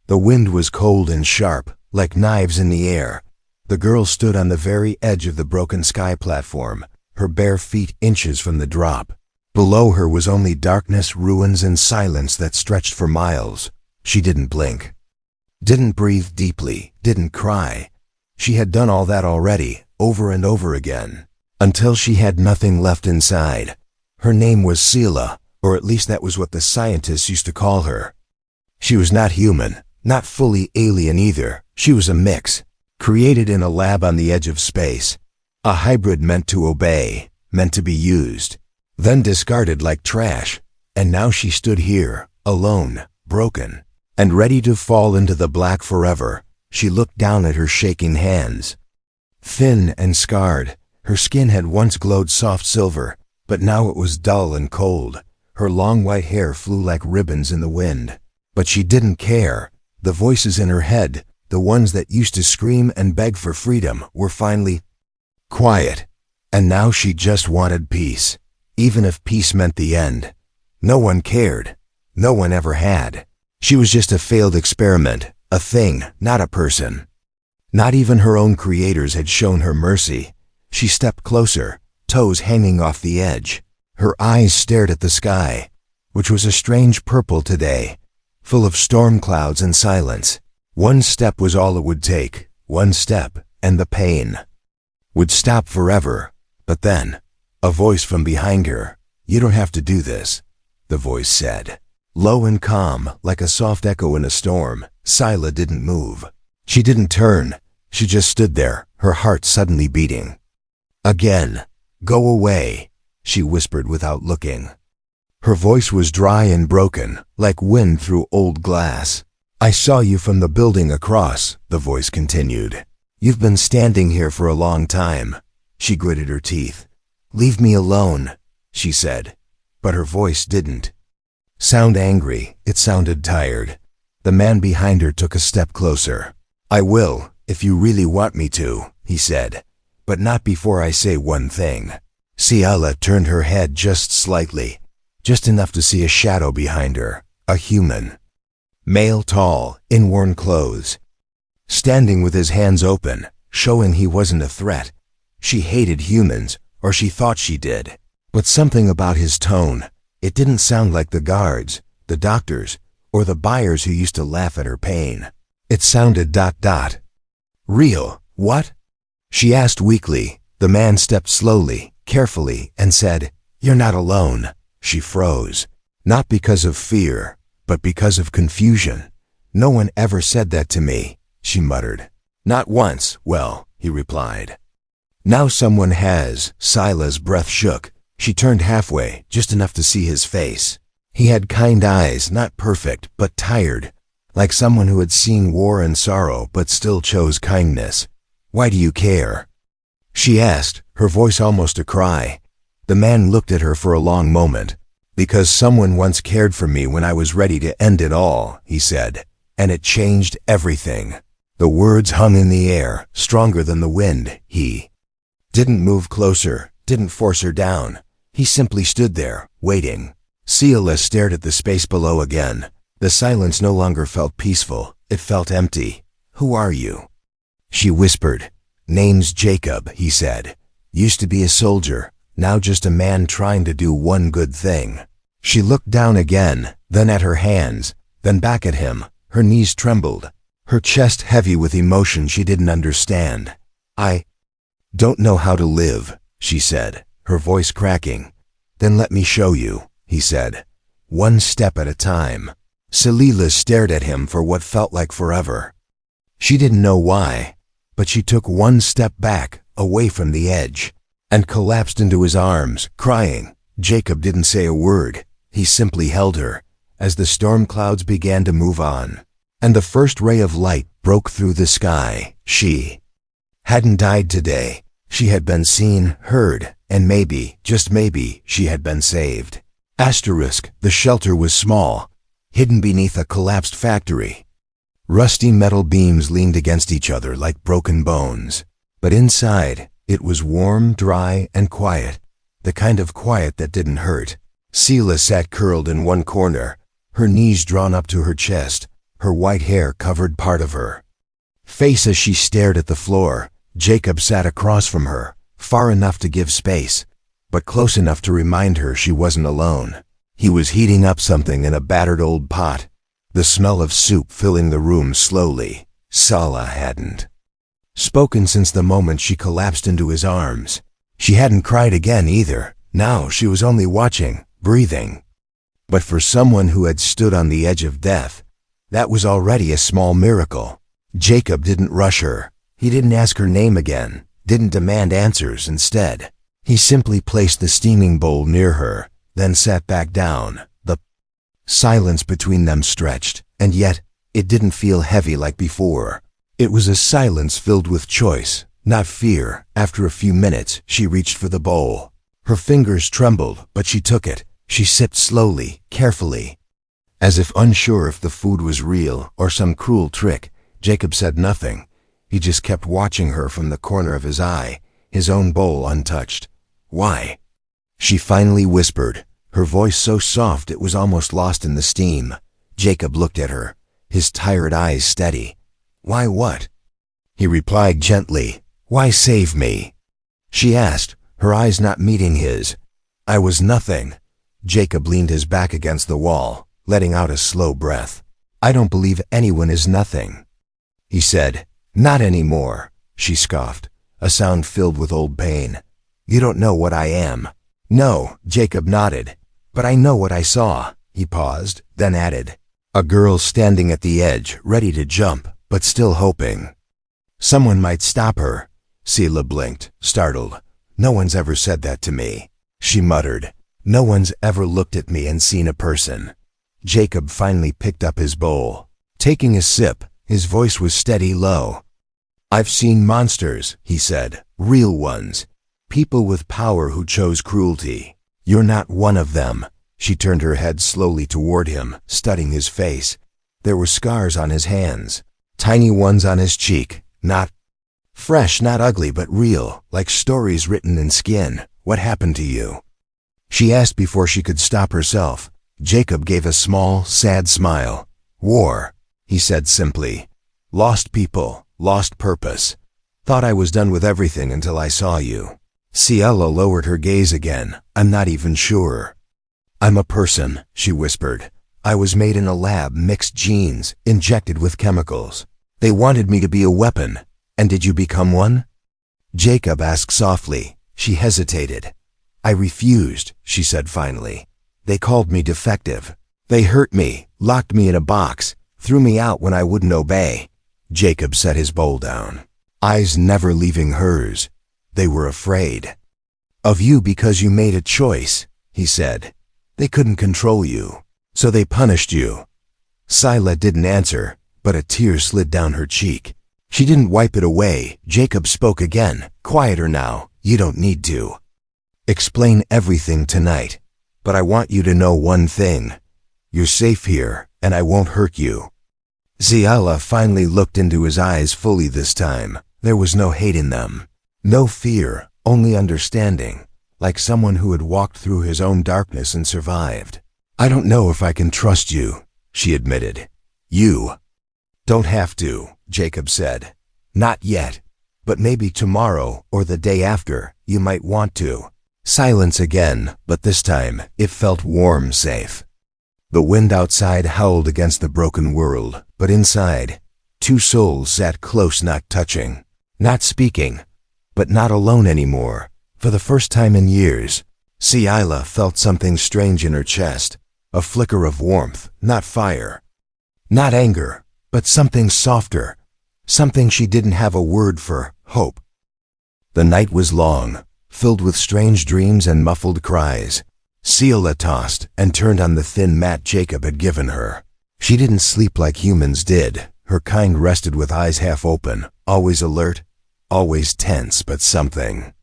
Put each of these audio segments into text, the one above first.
The wind was cold and sharp, like knives in the air. The girl stood on the very edge of the broken sky platform, her bare feet inches from the drop. Below her was only darkness, ruins, and silence that stretched for miles. She didn't blink. Didn't breathe deeply, didn't cry. She had done all that already, over and over again, until she had nothing left inside. Her name was Sela, or at least that was what the scientists used to call her. She was not human, not fully alien either. She was a mix, created in a lab on the edge of space. A hybrid meant to obey, meant to be used, then discarded like trash. And now she stood here, alone, broken, and ready to fall into the black forever. She looked down at her shaking hands. Thin and scarred, her skin had once glowed soft silver, but now it was dull and cold. Her long white hair flew like ribbons in the wind. But she didn't care. The voices in her head, the ones that used to scream and beg for freedom, were finally quiet. And now she just wanted peace, even if peace meant the end. No one cared. No one ever had. She was just a failed experiment, a thing, not a person. Not even her own creators had shown her mercy. She stepped closer, toes hanging off the edge. Her eyes stared at the sky, which was a strange purple today, full of storm clouds and silence. One step was all it would take, one step, and the pain would stop forever. But then, a voice from behind her. "You don't have to do this," the voice said. Low and calm, like a soft echo in a storm. Sila didn't move. She didn't turn. She just stood there, her heart suddenly beating. "Again. Go away," she whispered without looking. Her voice was dry and broken, like wind through old glass. "I saw you from the building across," the voice continued. "You've been standing here for a long time." She gritted her teeth. "Leave me alone," she said, but her voice didn't sound angry. It sounded tired. The man behind her took a step closer. "I will, if you really want me to," he said, "but not before I say one thing." Ciela turned her head just slightly, just enough to see a shadow behind her, a human. Male, tall, in worn clothes, standing with his hands open, showing he wasn't a threat. She hated humans, or she thought she did. But something about his tone, it didn't sound like the guards, the doctors, or the buyers who used to laugh at her pain. It sounded ... real. "What?" she asked weakly. The man stepped slowly, carefully, and said, "You're not alone." She froze, not because of fear, but because of confusion. "No one ever said that to me," she muttered. "Not once." "Well," he replied, "now someone has." Sila's breath shook. She turned halfway, just enough to see his face. He had kind eyes, not perfect, but tired, like someone who had seen war and sorrow but still chose kindness. "Why do you care?" she asked, her voice almost a cry. The man looked at her for a long moment. "Because someone once cared for me when I was ready to end it all," he said, "and it changed everything." The words hung in the air, stronger than the wind. He didn't move closer, didn't force her down. He simply stood there, waiting. Ciela stared at the space below again. The silence no longer felt peaceful, it felt empty. "Who are you?" she whispered. "Name's Jacob," he said. "Used to be a soldier, now just a man trying to do one good thing." She looked down again, then at her hands, then back at him. Her knees trembled, her chest heavy with emotion she didn't understand. "I don't know how to live," she said, her voice cracking. "Then let me show you," he said. "One step at a time." Celila stared at him for what felt like forever. She didn't know why, but she took one step back, away from the edge, and collapsed into his arms, crying. Jacob didn't say a word. He simply held her, as the storm clouds began to move on, and the first ray of light broke through the sky. She hadn't died today. She had been seen, heard, and maybe, just maybe, she had been saved. The shelter was small, hidden beneath a collapsed factory. Rusty metal beams leaned against each other like broken bones. But inside, it was warm, dry, and quiet, the kind of quiet that didn't hurt. Ciela sat curled in one corner, her knees drawn up to her chest, Her white hair covered part of her face as she stared at the floor. Jacob sat across from her, far enough to give space, but close enough to remind her she wasn't alone. He was heating up something in a battered old pot, the smell of soup filling the room slowly. Sala hadn't spoken since the moment she collapsed into his arms. She hadn't cried again either. Now she was only watching, breathing. But for someone who had stood on the edge of death, that was already a small miracle. Jacob didn't rush her. He didn't ask her name again, didn't demand answers. Instead, he simply placed the steaming bowl near her, then sat back down. The silence between them stretched, and yet it didn't feel heavy like before. It was a silence filled with choice, not fear. After a few minutes, she reached for the bowl. Her fingers trembled, but she took it. She sipped slowly, carefully. As if unsure if the food was real or some cruel trick, Jacob said nothing. He just kept watching her from the corner of his eye, his own bowl untouched. "Why?" she finally whispered, her voice so soft it was almost lost in the steam. Jacob looked at her, his tired eyes steady. "Why what?" He replied gently. "Why save me?" she asked, her eyes not meeting his. "I was nothing." Jacob leaned his back against the wall, letting out a slow breath. "I don't believe anyone is nothing," he said. "Not anymore," she scoffed, a sound filled with old pain. "You don't know what I am." "No," Jacob nodded. "But I know what I saw." He paused, then added, "A girl standing at the edge, ready to jump, but still hoping someone might stop her." Sela blinked, startled. "No one's ever said that to me," she muttered. "No one's ever looked at me and seen a person." Jacob finally picked up his bowl. Taking a sip, his voice was steady, low. "I've seen monsters," he said, "real ones. People with power who chose cruelty. You're not one of them." She turned her head slowly toward him, studying his face. There were scars on his hands, tiny ones on his cheek, not fresh, not ugly, but real, like stories written in skin. "What happened to you?" she asked before she could stop herself. Jacob gave a small, sad smile. "War," he said simply. "Lost people, lost purpose. Thought I was done with everything until I saw you." Ciela lowered her gaze again. "I'm not even sure." "I'm a person," she whispered. "I was made in a lab, mixed genes, injected with chemicals. They wanted me to be a weapon. And did you become one?" Jacob asked softly. She hesitated. "I refused," she said finally. "They called me defective. They hurt me, locked me in a box, threw me out when I wouldn't obey." Jacob set his bowl down, eyes never leaving hers. "They were afraid of you because you made a choice," he said. "They couldn't control you, so they punished you." Sila didn't answer, but a tear slid down her cheek. She didn't wipe it away. Jacob spoke again, quieter now. "You don't need to explain everything tonight, but I want you to know one thing. You're safe here, and I won't hurt you." Ziala finally looked into his eyes fully this time. There was no hate in them, no fear, only understanding, like someone who had walked through his own darkness and survived. "I don't know if I can trust you," she admitted. "You don't have to," Jacob said. "Not yet, but maybe tomorrow or the day after, you might want to." Silence again, but this time it felt warm, safe. The wind outside howled against the broken world, but inside, two souls sat close, not touching, not speaking, but not alone anymore. For the first time in years, Ciela felt something strange in her chest, a flicker of warmth, not fire, not anger, but something softer, something she didn't have a word for: hope. The night was long, filled with strange dreams and muffled cries. Ciela tossed and turned on the thin mat Jacob had given her. She didn't sleep like humans did. Her kind rested with eyes half open, always alert, always tense, but something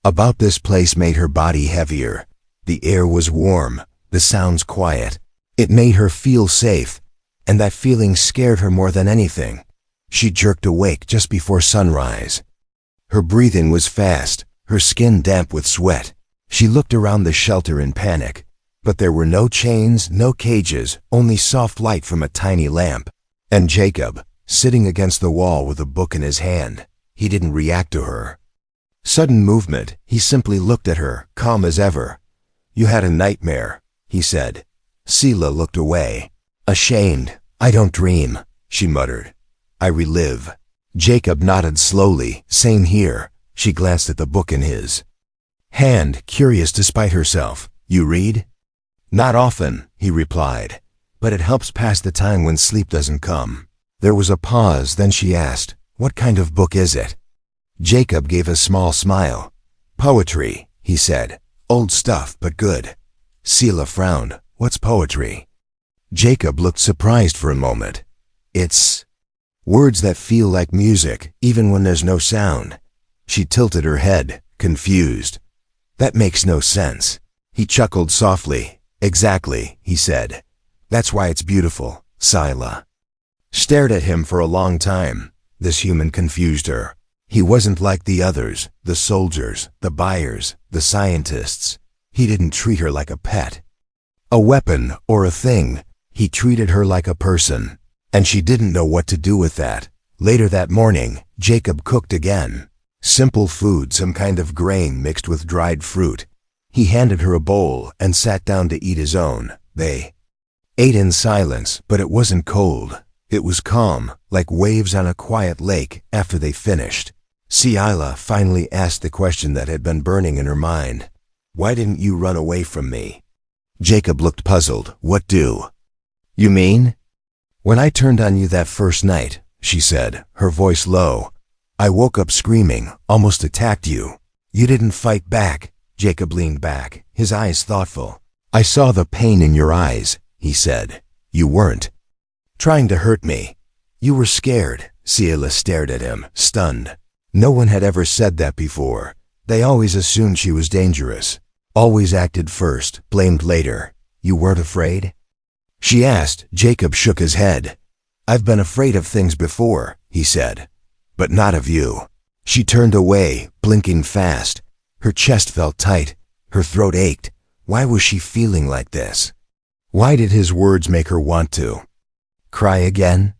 about this place made her body heavier. The air was warm, the sounds quiet. It made her feel safe, and that feeling scared her more than anything. She jerked awake just before sunrise. Her breathing was fast, her skin damp with sweat. She looked around the shelter in panic, but there were no chains, no cages, only soft light from a tiny lamp. And Jacob, sitting against the wall with a book in his hand, he didn't react to her. Sudden movement, he simply looked at her, calm as ever. "You had a nightmare," he said. Sela looked away. "Ashamed. I don't dream," she muttered. "I relive." Jacob nodded slowly. "Same here." She glanced at the book in his hand, curious despite herself. "You read?" "Not often," he replied, "but it helps pass the time when sleep doesn't come." There was a pause, then she asked, "What kind of book is it?" Jacob gave a small smile. "Poetry," he said. "Old stuff, but good." Sela frowned. "What's poetry?" Jacob looked surprised for a moment. "It's words that feel like music, even when there's no sound." She tilted her head, confused. "That makes no sense." He chuckled softly. "Exactly," he said. "That's why it's beautiful." Sela stared at him for a long time. This human confused her. He wasn't like the others, the soldiers, the buyers, the scientists. He didn't treat her like a pet, a weapon, or a thing. He treated her like a person, and she didn't know what to do with that. Later that morning, Jacob cooked again. Simple food, some kind of grain mixed with dried fruit. He handed her a bowl and sat down to eat his own. They ate in silence, but it wasn't cold. It was calm, like waves on a quiet lake after they finished. Sela finally asked the question that had been burning in her mind. "Why didn't you run away from me?" Jacob looked puzzled. "What do you mean?" "When I turned on you that first night," she said, her voice low, "I woke up screaming, almost attacked you. You didn't fight back." Jacob leaned back, his eyes thoughtful. "I saw the pain in your eyes," he said. "You weren't trying to hurt me. You were scared." Sela stared at him, stunned. No one had ever said that before. They always assumed she was dangerous. Always acted first, blamed later. "You weren't afraid?" she asked. Jacob shook his head. "I've been afraid of things before," he said, "but not of you." She turned away, blinking fast. Her chest felt tight. Her throat ached. Why was she feeling like this? Why did his words make her want to cry again?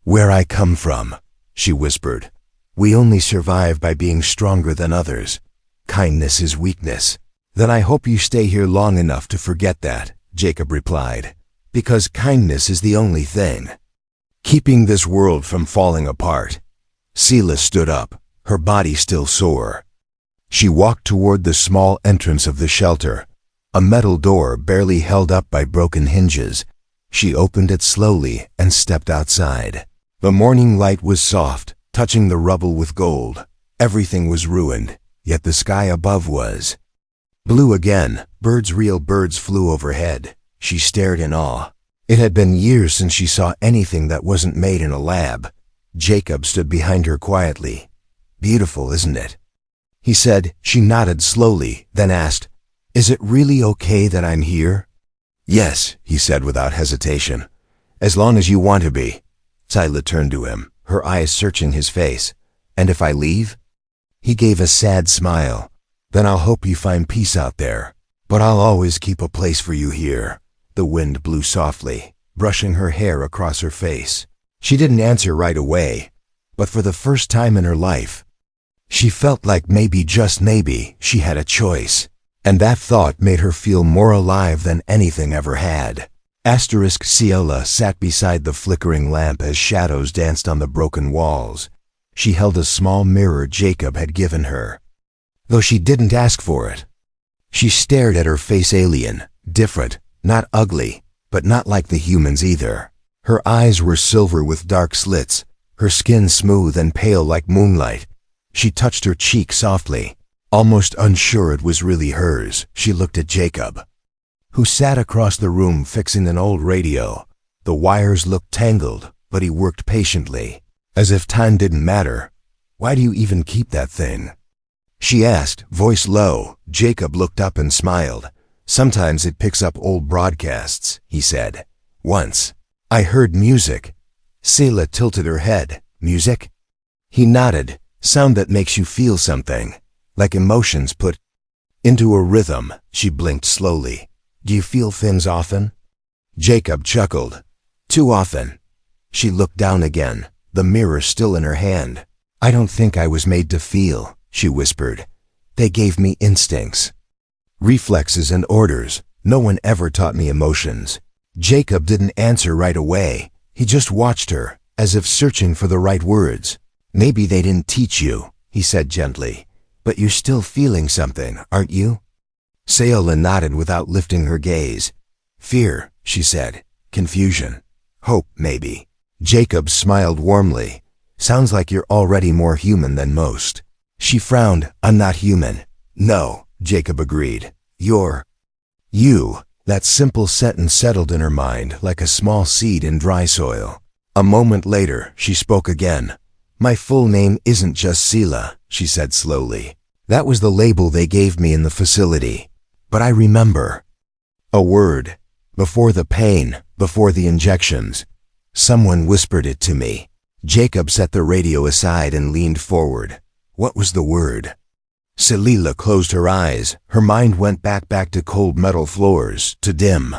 "Where I come from," she whispered. "We only survive by being stronger than others. Kindness is weakness." "Then I hope you stay here long enough to forget that," Jacob replied, "because kindness is the only thing keeping this world from falling apart." Sela stood up, her body still sore. She walked toward the small entrance of the shelter, a metal door barely held up by broken hinges. She opened it slowly and stepped outside. The morning light was soft, touching the rubble with gold. Everything was ruined, yet the sky above was blue again. Real birds flew overhead. She stared in awe. It had been years since she saw anything that wasn't made in a lab. Jacob stood behind her quietly. "Beautiful, isn't it?" he said. She nodded slowly, then asked, "Is it really okay that I'm here?" "Yes," he said without hesitation. "As long as you want to be." Sela turned to him, her eyes searching his face. "And if I leave?" He gave a sad smile. "Then I'll hope you find peace out there. But I'll always keep a place for you here." The wind blew softly, brushing her hair across her face. She didn't answer right away, but for the first time in her life, she felt like maybe, just maybe, she had a choice. And that thought made her feel more alive than anything ever had. Sela sat beside the flickering lamp as shadows danced on the broken walls. She held a small mirror Jacob had given her, though she didn't ask for it. She stared at her face, alien, different, not ugly, but not like the humans either. Her eyes were silver with dark slits, her skin smooth and pale like moonlight. She touched her cheek softly. Almost unsure it was really hers, she looked at Jacob, who sat across the room fixing an old radio. The wires looked tangled, but he worked patiently, as if time didn't matter. "Why do you even keep that thing?" she asked, voice low. Jacob looked up and smiled. "Sometimes it picks up old broadcasts," he said. "Once I heard music." Sela tilted her head. "Music?" He nodded. "Sound that makes you feel something. Like emotions put into a rhythm." She blinked slowly. "Do you feel things often?" Jacob chuckled. "Too often." She looked down again, the mirror still in her hand. I don't think I was made to feel, she whispered. They gave me instincts. Reflexes and orders. No one ever taught me emotions. Jacob didn't answer right away. He just watched her, as if searching for the right words. Maybe they didn't teach you, he said gently. But you're still feeling something, aren't you? Sayla nodded without lifting her gaze. Fear, she said. Confusion. Hope, maybe. Jacob smiled warmly. Sounds like you're already more human than most. She frowned. I'm not human. No, Jacob agreed. You're you. That simple sentence settled in her mind like a small seed in dry soil. A moment later, she spoke again. My full name isn't just Sila, she said slowly. That was the label they gave me in the facility. But I remember. A word. Before the pain, before the injections. Someone whispered it to me. Jacob set the radio aside and leaned forward. What was the word? Selila closed her eyes. Her mind went back to cold metal floors, to dim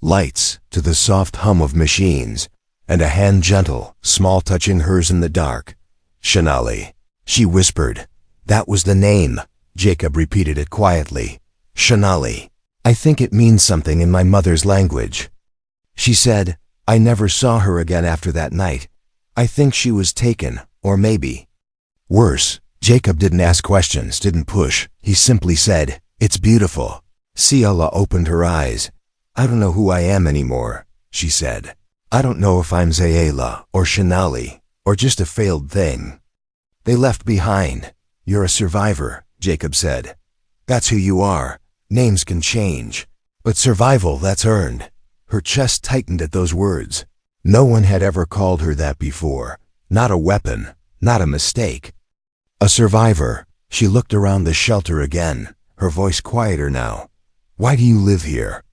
lights, to the soft hum of machines, and a hand gentle, small touching hers in the dark. Shanali. She whispered. That was the name. Jacob repeated it quietly. Shanali. I think it means something in my mother's language. She said, I never saw her again after that night. I think she was taken, or maybe worse. Jacob didn't ask questions, didn't push. He simply said, it's beautiful. Ciela opened her eyes. I don't know who I am anymore, she said. I don't know if I'm Zayela or Shanali or just a failed thing they left behind. You're a survivor, Jacob said. That's who you are. Names can change, but survival, that's earned. Her chest tightened at those words. No one had ever called her that before. Not a weapon, not a mistake. A survivor. She looked around the shelter again, her voice quieter now. Why do you live here?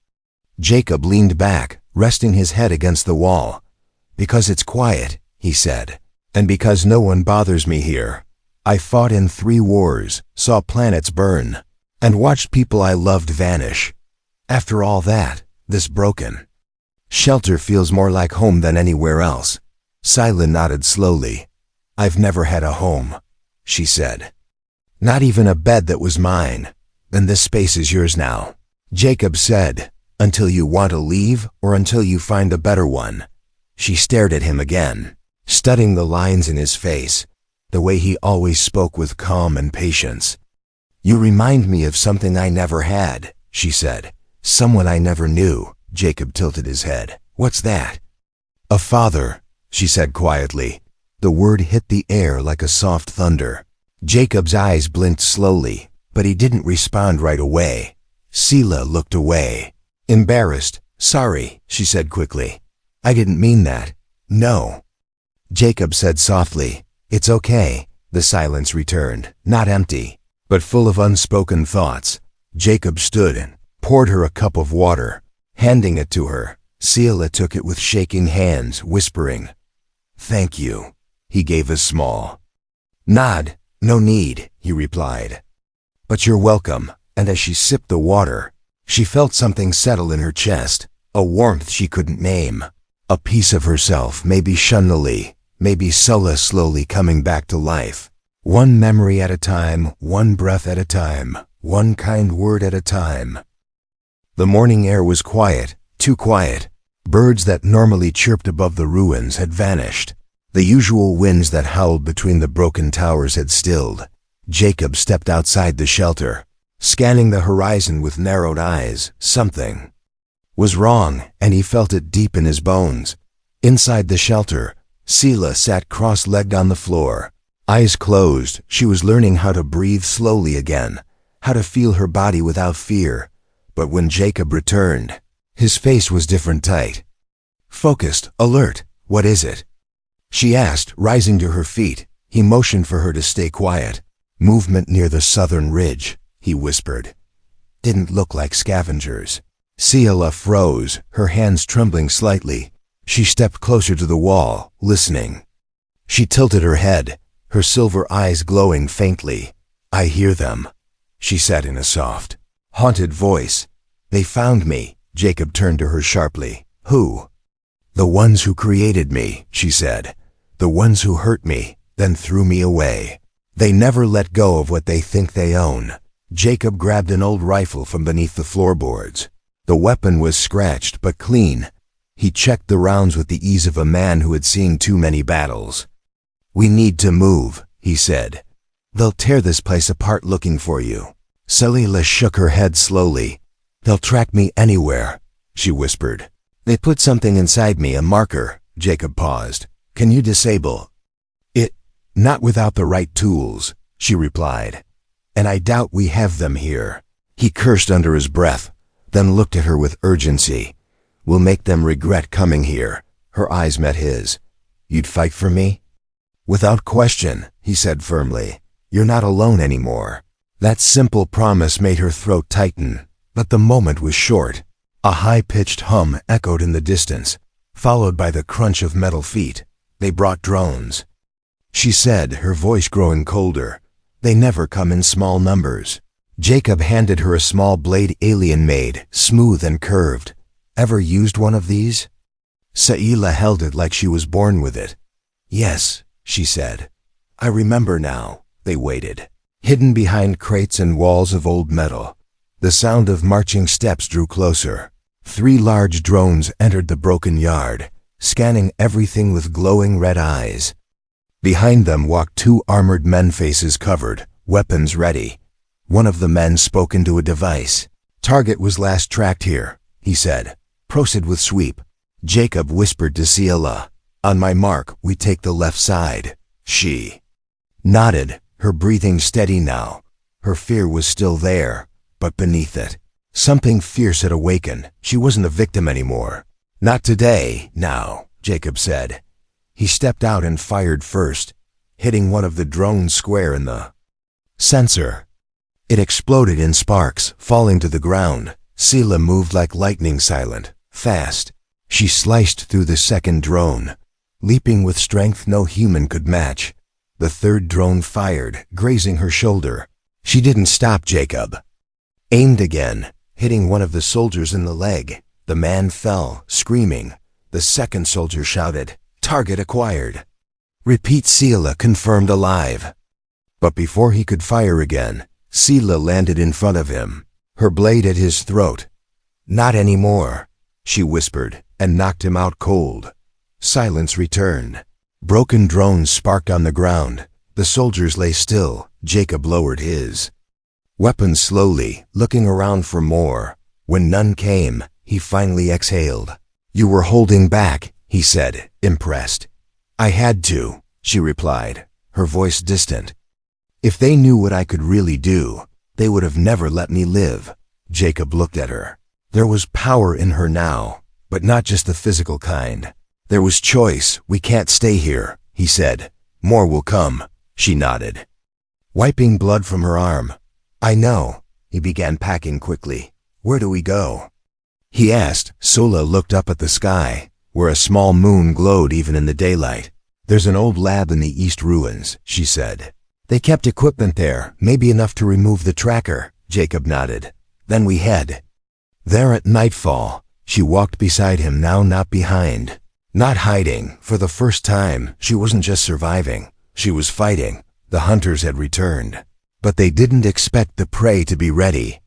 Jacob leaned back, resting his head against the wall. Because it's quiet, he said. And because no one bothers me here. I fought in 3 wars, saw planets burn, and watched people I loved vanish. After all that, this broken shelter feels more like home than anywhere else. Sila nodded slowly. I've never had a home, she said. Not even a bed that was mine. Then this space is yours now. Jacob said, until you want to leave or until you find a better one. She stared at him again, studying the lines in his face, the way he always spoke with calm and patience. You remind me of something I never had, she said. Someone I never knew. Jacob tilted his head. What's that? A father, she said quietly. The word hit the air like a soft thunder. Jacob's eyes blinked slowly, but he didn't respond right away. Sila looked away. Embarrassed. Sorry, she said quickly. I didn't mean that. No. Jacob said softly. It's okay. The silence returned, not empty, but full of unspoken thoughts. Jacob stood and poured her a cup of water. Handing it to her, Sila took it with shaking hands, whispering, Thank you. He gave a small nod. No need, he replied. But you're welcome. And as she sipped the water, she felt something settle in her chest, a warmth she couldn't name. A piece of herself, maybe Shanali, maybe Sula slowly coming back to life. One memory at a time, one breath at a time, one kind word at a time. The morning air was quiet, too quiet. Birds that normally chirped above the ruins had vanished. The usual winds that howled between the broken towers had stilled. Jacob stepped outside the shelter, scanning the horizon with narrowed eyes. Something was wrong, and he felt it deep in his bones. Inside the shelter, Sila sat cross-legged on the floor. Eyes closed, she was learning how to breathe slowly again, how to feel her body without fear. But when Jacob returned, his face was different, tight, focused, alert. What is it? She asked, rising to her feet. He motioned for her to stay quiet. Movement near the southern ridge, he whispered. Didn't look like scavengers. Sila froze, her hands trembling slightly. She stepped closer to the wall, listening. She tilted her head, her silver eyes glowing faintly. I hear them, she said in a soft, haunted voice. They found me. Jacob turned to her sharply. Who? "The ones who created me," she said. "The ones who hurt me, then threw me away. They never let go of what they think they own." Jacob grabbed an old rifle from beneath the floorboards. The weapon was scratched but clean. He checked the rounds with the ease of a man who had seen too many battles. "We need to move," he said. "They'll tear this place apart looking for you." Selila shook her head slowly. "They'll track me anywhere," she whispered. "They put something inside me, a marker." Jacob paused. "Can you disable it?" "Not without the right tools," she replied. "And I doubt we have them here." He cursed under his breath, then looked at her with urgency. "We'll make them regret coming here." Her eyes met his. "You'd fight for me?" "Without question," he said firmly. "You're not alone anymore." That simple promise made her throat tighten, but the moment was short. A high-pitched hum echoed in the distance, followed by the crunch of metal feet. "They brought drones," she said, her voice growing colder. "They never come in small numbers." Jacob handed her a small blade alien made, smooth and curved. "Ever used one of these?" Saila held it like she was born with it. "Yes," she said. "I remember now." They waited, hidden behind crates and walls of old metal. The sound of marching steps drew closer. 3 large drones entered the broken yard, scanning everything with glowing red eyes. Behind them walked 2 armored men, faces covered, weapons ready. One of the men spoke into a device. "Target was last tracked here," he said. "Proceed with sweep." Jacob whispered to Ciela, "On my mark, we take the left side." She nodded, her breathing steady now. Her fear was still there, but beneath it, something fierce had awakened. She wasn't a victim anymore. "Not today, now," Jacob said. He stepped out and fired first, hitting one of the drones square in the sensor. It exploded in sparks, falling to the ground. Sela moved like lightning, silent, fast. She sliced through the second drone, leaping with strength no human could match. The third drone fired, grazing her shoulder. She didn't stop. Jacob aimed again, hitting one of the soldiers in the leg. The man fell, screaming. The second soldier shouted, "Target acquired." "Repeat." Sela confirmed, "Alive." But before he could fire again, Sela landed in front of him, her blade at his throat. "Not anymore," she whispered, and knocked him out cold. Silence returned. Broken drones sparked on the ground. The soldiers lay still. Jacob lowered his weapon slowly, looking around for more. When none came, he finally exhaled. "You were holding back," he said, impressed. "I had to," she replied, her voice distant. "If they knew what I could really do, they would have never let me live." Jacob looked at her. There was power in her now, but not just the physical kind. There was choice. "We can't stay here," he said. "More will come." She nodded, wiping blood from her arm. "I know." He began packing quickly. "Where do we go?" he asked. Sola looked up at the sky, where a small moon glowed even in the daylight. "There's an old lab in the East Ruins," she said. "They kept equipment there, maybe enough to remove the tracker." Jacob nodded. "Then we head there at nightfall." She walked beside him now, not behind. Not hiding. For the first time, she wasn't just surviving. She was fighting. The hunters had returned. But they didn't expect the prey to be ready.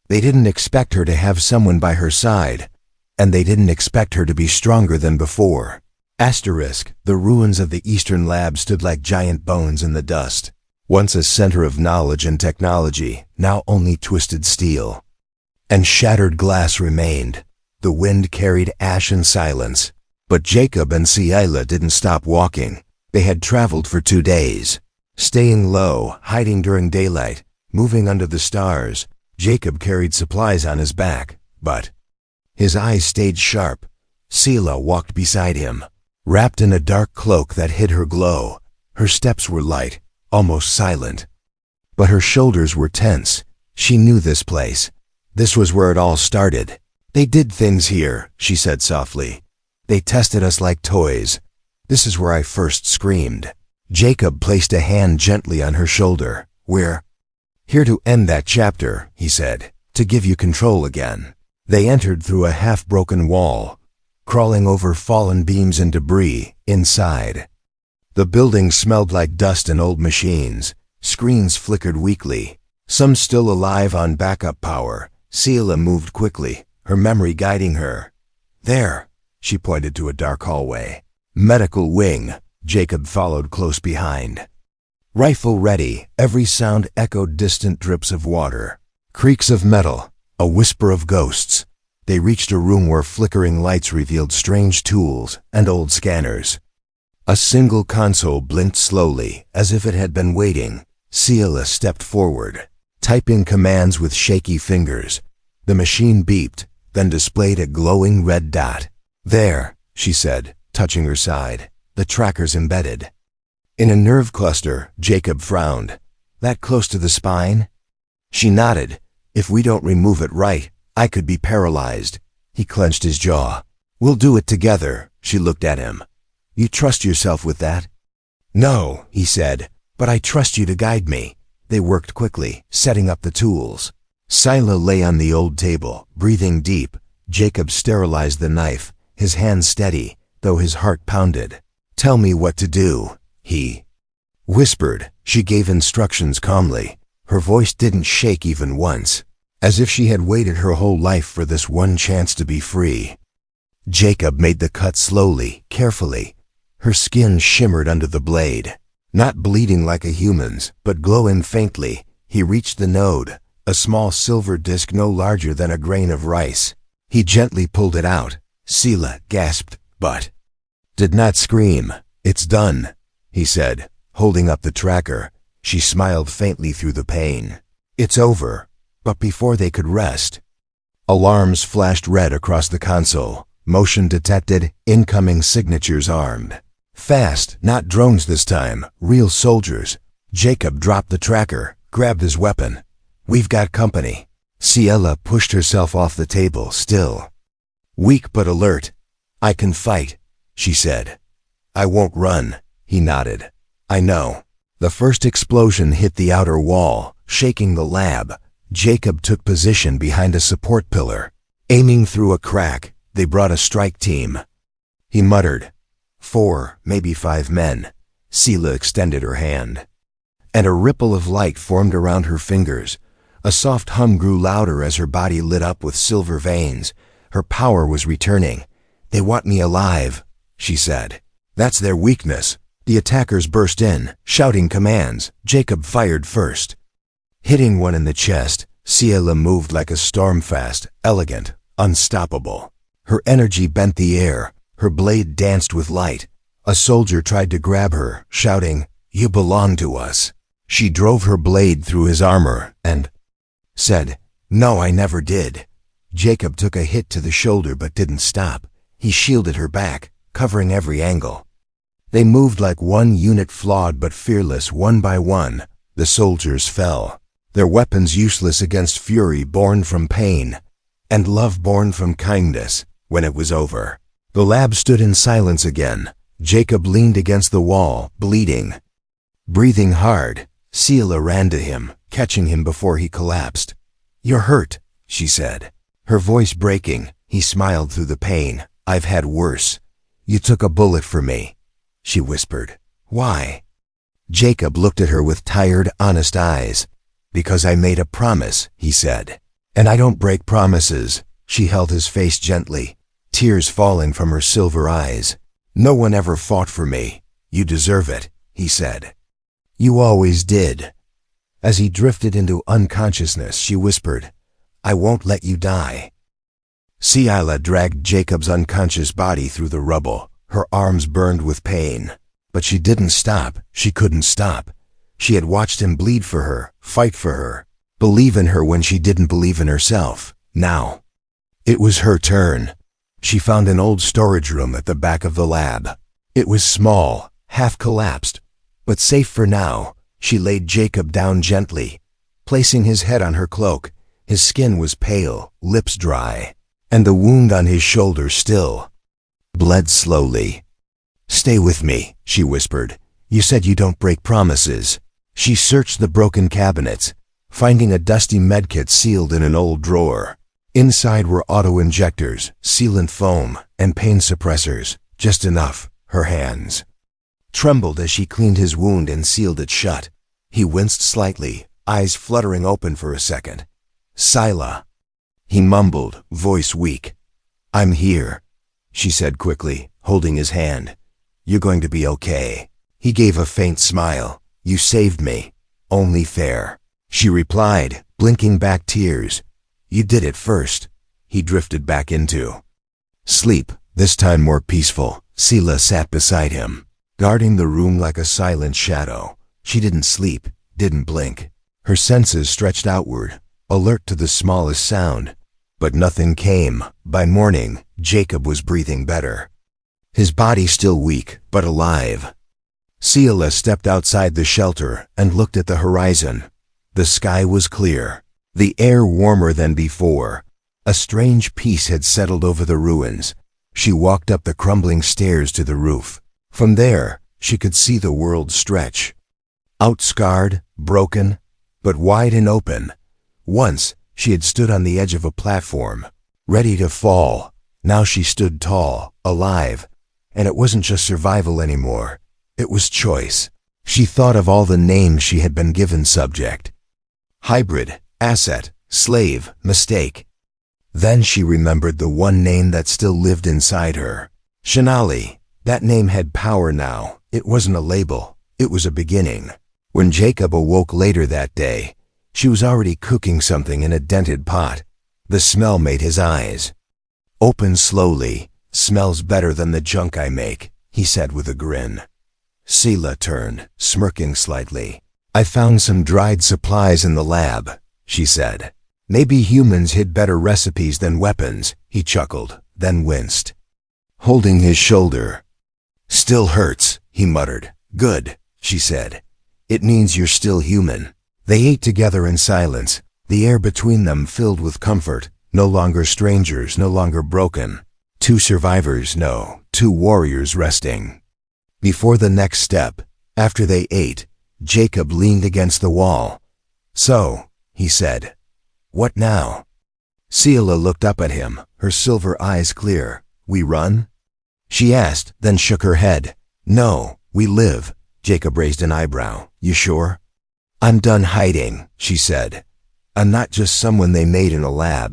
They didn't expect her to have someone by her side. And they didn't expect her to be stronger than before. Asterisk, the ruins of the Eastern lab stood like giant bones in the dust. Once a center of knowledge and technology, now only twisted steel. And shattered glass remained. The wind carried ash and silence. But Jacob and Ciela didn't stop walking. They had traveled for 2 days. Staying low, hiding during daylight, moving under the stars. Jacob carried supplies on his back, but his eyes stayed sharp. Ciela walked beside him, wrapped in a dark cloak that hid her glow. Her steps were light, almost silent. But her shoulders were tense. She knew this place. This was where it all started. "They did things here," she said softly. "They tested us like toys. This is where I first screamed." Jacob placed a hand gently on her shoulder. "We're here to end that chapter," he said, "to give you control again." They entered through a half-broken wall. crawling over fallen beams and debris inside. The building smelled like dust and old machines. Screens flickered weakly, some still alive on backup power. Scylla moved quickly, her memory guiding her. There, she pointed to a dark hallway. Medical wing. Jacob followed close behind. Rifle ready, every sound echoed distant drips of water. Creaks of metal, a whisper of ghosts. They reached a room where flickering lights revealed strange tools and old scanners. A single console blinked slowly, as if it had been waiting. Scylla stepped forward, typing commands with shaky fingers. The machine beeped, then displayed a glowing red dot. There, she said, touching her side. The tracker's embedded. In a nerve cluster, Jacob frowned. That close to the spine? She nodded. If we don't remove it right, I could be paralyzed. He clenched his jaw. We'll do it together. She looked at him. You trust yourself with that? No, he said, but I trust you to guide me. They worked quickly, setting up the tools. Scylla lay on the old table, breathing deep. Jacob sterilized the knife, his hand steady, though his heart pounded. Tell me what to do, he whispered. She gave instructions calmly. Her voice didn't shake even once, as if she had waited her whole life for this one chance to be free. Jacob made the cut slowly, carefully. Her skin shimmered under the blade, not bleeding like a human's, but glowing faintly. He reached the node, a small silver disc no larger than a grain of rice. He gently pulled it out. Scylla gasped, but did not scream. It's done, he said, holding up the tracker. She smiled faintly through the pain. It's over. But before they could rest, alarms flashed red across the console. Motion detected, incoming signatures armed. Fast, not drones this time, real soldiers. Jacob dropped the tracker, grabbed his weapon. We've got company. Scylla pushed herself off the table, still weak but alert. I can fight, she said. I won't run, he nodded. I know. The first explosion hit the outer wall, shaking the lab. Jacob took position behind a support pillar. Aiming through a crack, they brought a strike team. He muttered. 4, maybe 5 men. Scylla extended her hand, and a ripple of light formed around her fingers. A soft hum grew louder as her body lit up with silver veins. Her power was returning. They want me alive, she said. That's their weakness. The attackers burst in, shouting commands. Jacob fired first. Hitting one in the chest, Scylla moved like a storm-fast, elegant, unstoppable. Her energy bent the air. Her blade danced with light. A soldier tried to grab her, shouting, "You belong to us." She drove her blade through his armor and said, "No, I never did." Jacob took a hit to the shoulder but didn't stop. He shielded her back, covering every angle. They moved like one unit, flawed but fearless. One by one, the soldiers fell, their weapons useless against fury born from pain and love born from kindness. When it was over, the lab stood in silence again. Jacob leaned against the wall, bleeding. Breathing hard, Scylla ran to him, catching him before he collapsed. "You're hurt," she said, her voice breaking. He smiled through the pain. "I've had worse." "You took a bullet for me," she whispered. "Why?" Jacob looked at her with tired, honest eyes. "Because I made a promise," he said. "And I don't break promises." She held his face gently, tears falling from her silver eyes. "No one ever fought for me. You deserve it," he said. "You always did." As he drifted into unconsciousness, she whispered, "I won't let you die." Scylla dragged Jacob's unconscious body through the rubble. Her arms burned with pain. But she didn't stop. She couldn't stop. She had watched him bleed for her, fight for her, believe in her when she didn't believe in herself. Now, it was her turn. She found an old storage room at the back of the lab. It was small, half collapsed, but safe for now. She laid Jacob down gently, placing his head on her cloak. His skin was pale, lips dry, and the wound on his shoulder still bled slowly. "Stay with me," she whispered. "You said you don't break promises." She searched the broken cabinets, finding a dusty medkit sealed in an old drawer. Inside were auto-injectors, sealant foam, and pain suppressors, just enough. Her hands trembled as she cleaned his wound and sealed it shut. He winced slightly, eyes fluttering open for a second. "Scylla," he mumbled, voice weak. "I'm here," she said quickly, holding his hand. "You're going to be okay." He gave a faint smile. "You saved me. Only fair." She replied, blinking back tears. "You did it first." He drifted back into sleep, this time more peaceful. Scylla sat beside him, guarding the room like a silent shadow. She didn't sleep, didn't blink. Her senses stretched outward, alert to the smallest sound. But nothing came. By morning, Jacob was breathing better. His body still weak, but alive. Scylla stepped outside the shelter and looked at the horizon. The sky was clear, the air warmer than before. A strange peace had settled over the ruins. She walked up the crumbling stairs to the roof. From there, she could see the world stretch. Out scarred, broken, but wide and open. Once, she had stood on the edge of a platform, ready to fall. Now she stood tall, alive, and it wasn't just survival anymore. It was choice. She thought of all the names she had been given: subject, hybrid, asset, slave, mistake. Then she remembered the one name that still lived inside her. Shanali. That name had power now. It wasn't a label. It was a beginning. When Jacob awoke later that day, she was already cooking something in a dented pot. The smell made his eyes open slowly. "Smells better than the junk I make," he said with a grin. Scylla turned, smirking slightly. "I found some dried supplies in the lab," she said. "Maybe humans hid better recipes than weapons," he chuckled, then winced, holding his shoulder. "Still hurts," he muttered. "Good," she said. "It means you're still human." They ate together in silence, the air between them filled with comfort. No longer strangers, no longer broken. Two survivors, no, two warriors resting. Before the next step, after they ate, Jacob leaned against the wall. "So," he said, "what now?" Scylla looked up at him, her silver eyes clear. "We run?" she asked, then shook her head. "No, we live." Jacob raised an eyebrow. "You sure?" "I'm done hiding," she said. "I'm not just someone they made in a lab.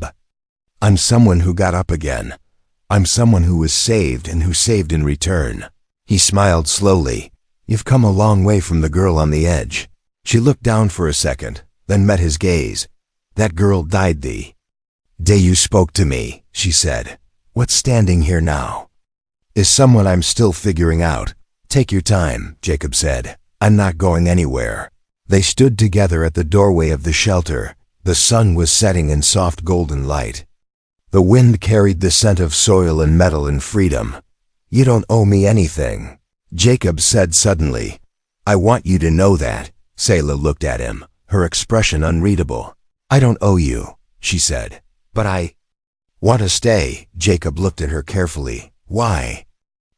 I'm someone who got up again. I'm someone who was saved and who saved in return." He smiled slowly. "You've come a long way from the girl on the edge." She looked down for a second, then met his gaze. "That girl died the day you spoke to me," she said. "What's standing here now is someone I'm still figuring out." "Take your time," Jacob said. "I'm not going anywhere." They stood together at the doorway of the shelter. The sun was setting in soft golden light. The wind carried the scent of soil and metal and freedom. "You don't owe me anything," Jacob said suddenly. "I want you to know that." Scylla looked at him, her expression unreadable. "I don't owe you," she said. "But I want to stay." Jacob looked at her carefully. "Why?"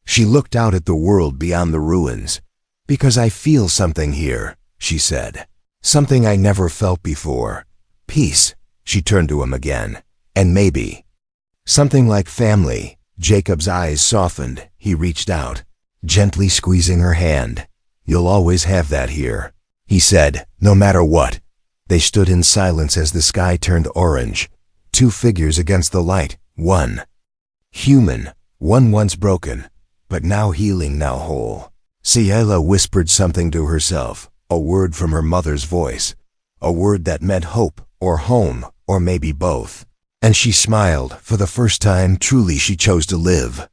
She looked out at the world beyond the ruins. "Because I feel something here," she said. "Something I never felt before. Peace." She turned to him again. "And maybe something like family." Jacob's eyes softened. He reached out, gently squeezing her hand. "You'll always have that here," he said, "no matter what." They stood in silence as the sky turned orange. Two figures against the light, one human, one once broken, but now healing, now whole. Scylla whispered something to herself, a word from her mother's voice, a word that meant hope or home or maybe both. And she smiled. For the first time, truly she chose to live.